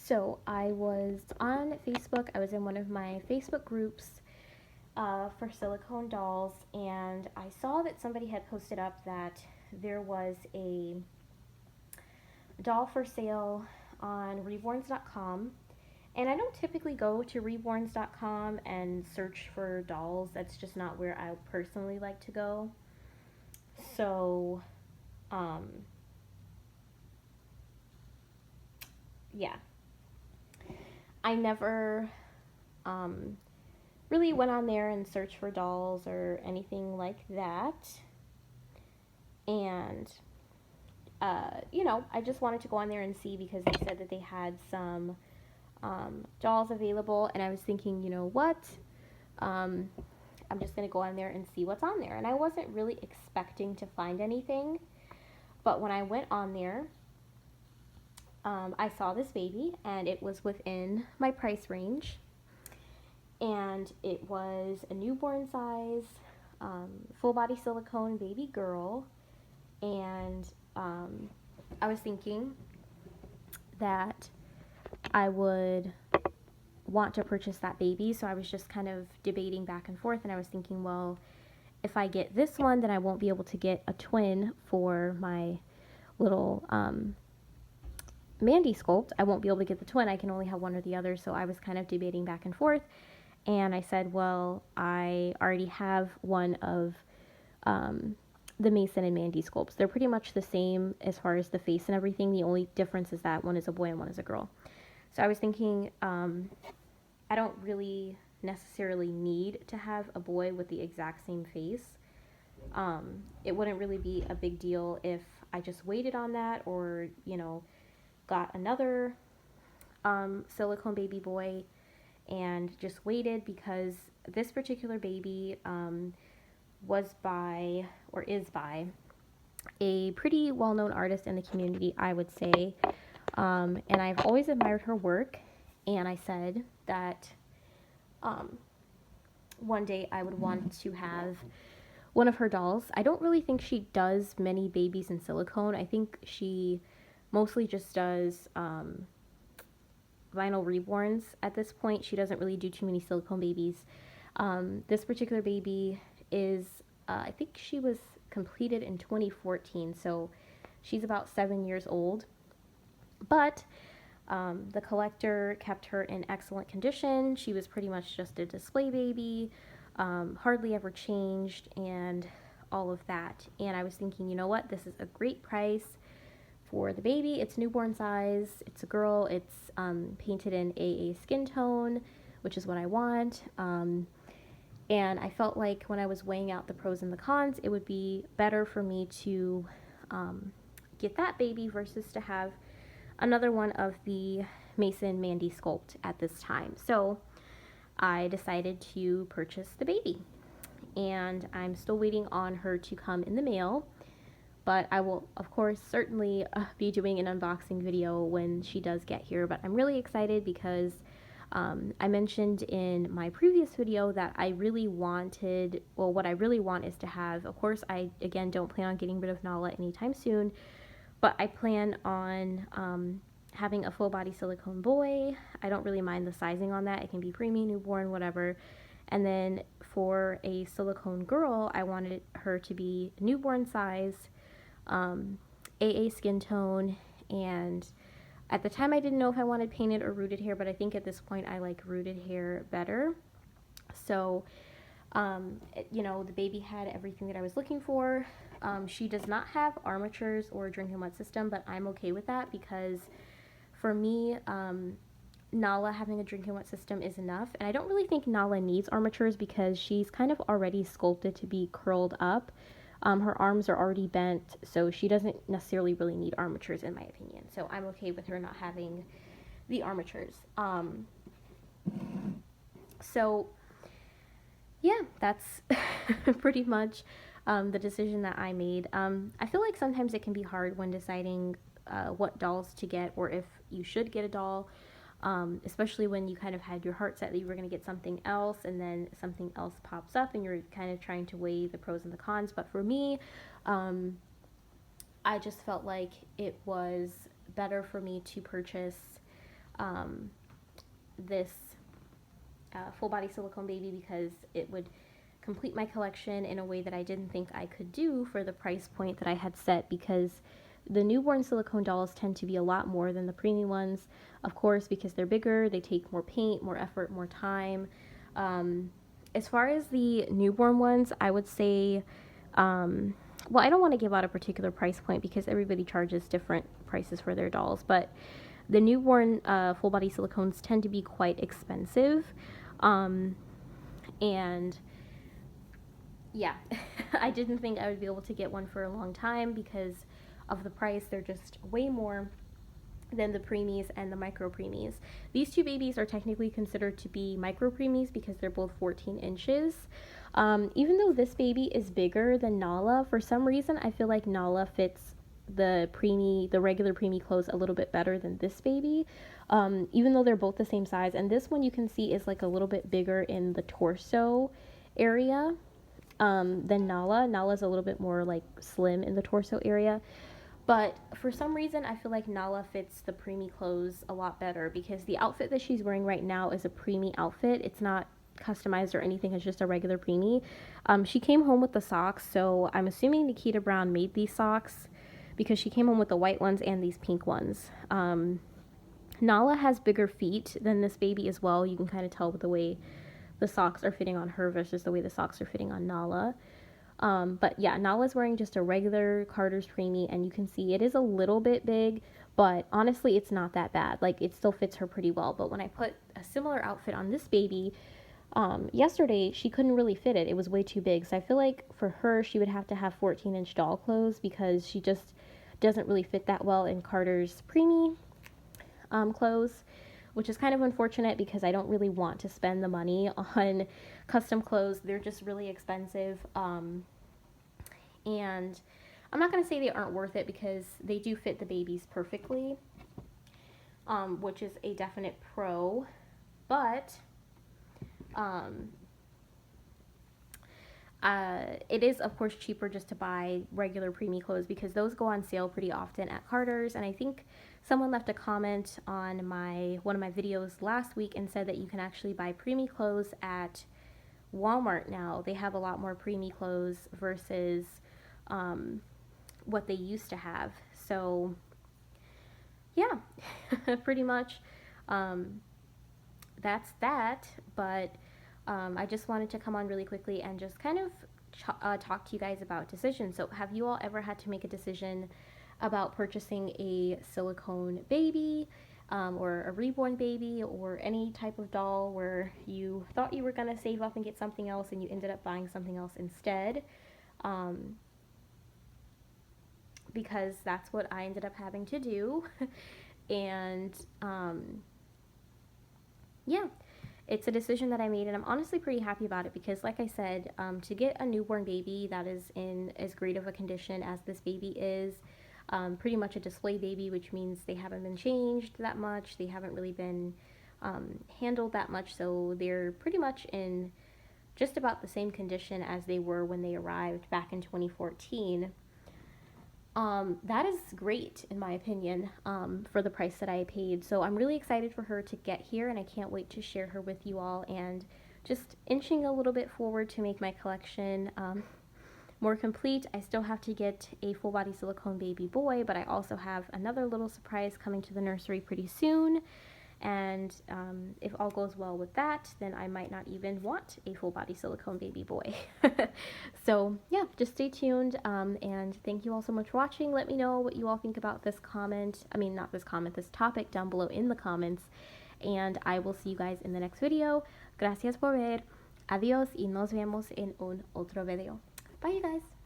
So I was on Facebook. I was in one of my Facebook groups for silicone dolls, and I saw that somebody had posted up that there was a doll for sale on reborns.com. And I don't typically go to reborns.com and search for dolls. That's just not where I personally like to go. So, um, yeah, I never um, really went on there and searched for dolls or anything like that. And, I just wanted to go on there and see because they said that they had some dolls available. And I was thinking, you know what? Um, I'm just going to go on there and see what's on there. And I wasn't really expecting to find anything. But when I went on there, I saw this baby and it was within my price range. And it was a newborn size, full body silicone baby girl. And I was thinking that I would want to purchase that baby. So I was just kind of debating back and forth. And I was thinking, well, if I get this one, then I won't be able to get a twin for my little Mandy sculpt. I won't be able to get the twin. I can only have one or the other. So I was kind of debating back and forth. And I said, well, I already have one of the Mason and Mandy sculpts. They're pretty much the same as far as the face and everything. The only difference is that one is a boy and one is a girl. So I was thinking, I don't really necessarily need to have a boy with the exact same face. It wouldn't really be a big deal if I just waited on that or, got another silicone baby boy and just waited because this particular baby was by, or is by, a pretty well-known artist in the community, I would say. And I've always admired her work, and I said that one day I would want to have one of her dolls. I don't really think she does many babies in silicone. I think she mostly just does vinyl reborns at this point. She doesn't really do too many silicone babies. This particular baby is, I think she was completed in 2014, so she's about 7 years old. But the collector kept her in excellent condition. She was pretty much just a display baby, hardly ever changed, and all of that. And I was thinking, you know what, this is a great price for the baby. It's newborn size, it's a girl, it's painted in AA skin tone, which is what I want. And I felt like when I was weighing out the pros and the cons, it would be better for me to get that baby versus to have another one of the Mason Mandy sculpt at this time. So I decided to purchase the baby. And I'm still waiting on her to come in the mail. But I will, of course, certainly be doing an unboxing video when she does get here. But I'm really excited because I mentioned in my previous video that I really wanted, well, what I really want is to have, of course, I, again, don't plan on getting rid of Nala anytime soon, but I plan on having a full body silicone boy. I don't really mind the sizing on that. It can be preemie, newborn, whatever. And then for a silicone girl, I wanted her to be newborn size, AA skin tone, and at the time I didn't know if I wanted painted or rooted hair, but I think at this point I like rooted hair better. So, the baby had everything that I was looking for. She does not have armatures or a drink and wet system, but I'm okay with that because for me, Nala having a drink and wet system is enough. And I don't really think Nala needs armatures because she's kind of already sculpted to be curled up. Her arms are already bent, so she doesn't necessarily really need armatures in my opinion. So I'm okay with her not having the armatures. So yeah, that's pretty much the decision that I made. I feel like sometimes it can be hard when deciding what dolls to get or if you should get a doll, especially when you kind of had your heart set that you were going to get something else and then something else pops up and you're kind of trying to weigh the pros and the cons. But for me, I just felt like it was better for me to purchase this full body silicone baby because it would complete my collection in a way that I didn't think I could do for the price point that I had set, because the newborn silicone dolls tend to be a lot more than the preemie ones, of course, because they're bigger, they take more paint, more effort, more time. As far as the newborn ones, I would say, well, I don't want to give out a particular price point because everybody charges different prices for their dolls, but the newborn full body silicones tend to be quite expensive. And yeah, I didn't think I would be able to get one for a long time because of the price. They're just way more than the preemies and the micro preemies. These two babies are technically considered to be micro preemies because they're both 14 inches. Even though this baby is bigger than Nala, for some reason I feel like Nala fits the regular preemie clothes a little bit better than this baby. Even though they're both the same size, and this one you can see is like a little bit bigger in the torso area than Nala. Nala's a little bit more like slim in the torso area. But for some reason, I feel like Nala fits the preemie clothes a lot better because the outfit that she's wearing right now is a preemie outfit. It's not customized or anything. It's just a regular preemie. She came home with the socks, so I'm assuming Nikita Brown made these socks because she came home with the white ones and these pink ones. Nala has bigger feet than this baby as well. You can kind of tell with the way the socks are fitting on her versus the way the socks are fitting on Nala. But yeah, Nala's wearing just a regular Carter's preemie, and you can see it is a little bit big, but honestly, it's not that bad. Like, it still fits her pretty well. But when I put a similar outfit on this baby, yesterday, she couldn't really fit it. It was way too big. So I feel like for her, she would have to have 14-inch doll clothes because she just doesn't really fit that well in Carter's preemie clothes, which is kind of unfortunate because I don't really want to spend the money on custom clothes. They're just really expensive. And I'm not going to say they aren't worth it because they do fit the babies perfectly, which is a definite pro. But it is, of course, cheaper just to buy regular preemie clothes because those go on sale pretty often at Carter's. And I think someone left a comment on one of my videos last week and said that you can actually buy preemie clothes at Walmart now. They have a lot more preemie clothes versus what they used to have. So yeah, pretty much that's that. But I just wanted to come on really quickly and just kind of talk to you guys about decisions. So have you all ever had to make a decision about purchasing a silicone baby or a reborn baby or any type of doll where you thought you were going to save up and get something else and you ended up buying something else instead? Because that's what I ended up having to do. And yeah, it's a decision that I made, and I'm honestly pretty happy about it because, like I said, to get a newborn baby that is in as great of a condition as this baby is, pretty much a display baby, which means they haven't been changed that much, they haven't really been handled that much, so they're pretty much in just about the same condition as they were when they arrived back in 2014. That is great, in my opinion, for the price that I paid. So I'm really excited for her to get here, and I can't wait to share her with you all, and just inching a little bit forward to make my collection more complete. I still have to get a full body silicone baby boy, but I also have another little surprise coming to the nursery pretty soon. And if all goes well with that, then I might not even want a full body silicone baby boy. So yeah, just stay tuned, and thank you all so much for watching. Let me know what you all think about this this topic down below in the comments, and I will see you guys in the next video. Gracias por ver. Adiós y nos vemos en un otro video. Bye, you guys.